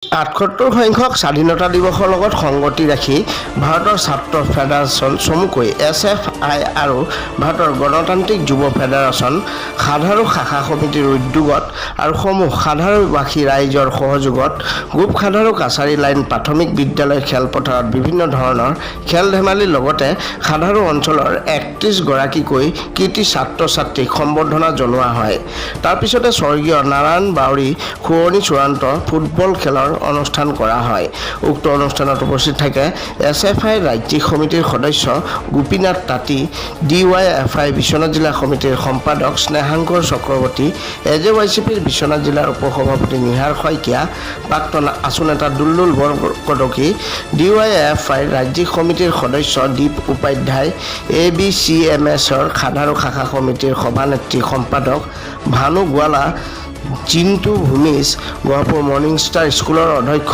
৭৮ সংখ্যক স্বাধীনতা দিৱসৰ লগত সংগতি ৰাখি ভাৰতৰ ছাত্ৰ ফেডাৰেশ্যন চমুকৈ SFI আৰু ভাৰতৰ গণতান্ত্ৰিক যুৱ ফেডাৰেশ্যন সাধাৰু শাখা সমিতিৰ উদ্যোগত আৰু সমূহ সাধাৰুবাসী ৰাইজৰ সহযোগত গোপ সাধাৰু কাছাৰী লাইন প্ৰাথমিক বিদ্যালয় খেলপথাৰত বিভিন্ন ধৰণৰ খেল ধেমালিৰ লগতে সাধাৰু অঞ্চলৰ ৩১ গৰাকীকৈ কৃতি ছাত্ৰ ছাত্ৰীক সম্বৰ্ধনা জনোৱা হয়। তাৰ পিছতে স্বৰ্গীয় নাৰায়ণ বাউৰী শুৱনি চূড়ান্ত ফুটবল খেলৰ অনুষ্ঠান কৰা হয়। উক্ত অনুষ্ঠানত উপস্থিত থাকে SFI ৰাজ্যিক সমিতিৰ সদস্য গোপীনাথ তাঁতী, DYFI বিশ্বনাথ জিলা সমিতিৰ সম্পাদক স্নেহাংকৰ চক্ৰৱৰ্তী, AJYCPৰ বিশ্বনাথ জিলাৰ উপসভাপতি নিহাৰ শইকীয়া, প্ৰাক্তন আছু নেতা দুল্লুল বৰকটকী, DYFI ৰাজ্যিক সমিতিৰ সদস্য দীপ উপাধ্যায়, ABCMSৰ সাধাৰু শাখা সমিতিৰ সভানেত্ৰী সম্পাদক ভানু গোৱালা, জিন্তু ভূমিজ, গহপুৰ মৰ্ণিং ষ্টাৰ স্কুলৰ অধ্যক্ষ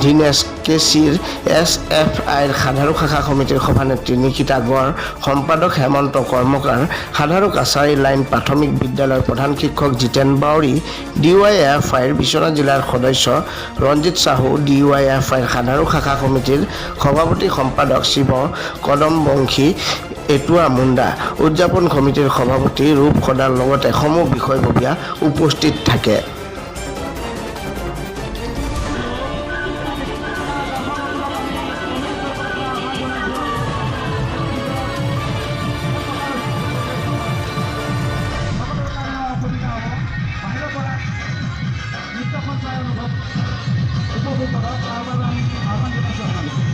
দীনেশ কেচিৰ, SFIৰ সাধাৰু শাখা সমিতিৰ সভানেত্ৰী নিকিতা গড়, সম্পাদক হেমন্ত কৰ্মকাৰ, সাধাৰু কাছাৰী লাইন প্ৰাথমিক বিদ্যালয়ৰ প্ৰধান শিক্ষক জিতেন বাউৰী, DYFIৰ বিশ্বনাথ জিলাৰ সদস্য ৰঞ্জিত সাহু, DYFIৰ সাধাৰু শাখা সমিতিৰ সভাপতি সম্পাদক শিৱ কদমবংশী, এটুৱা মুণ্ডা, উদযাপন সমিতিৰ সভাপতি ৰূপ সদাৰ লগতে সমূহ বিষয়ববীয়া উপস্থিত থাকে। উপভোগ কৰক, তাৰ বাবে আমি আহ্বান জনাইছোঁ আপোনালোকক।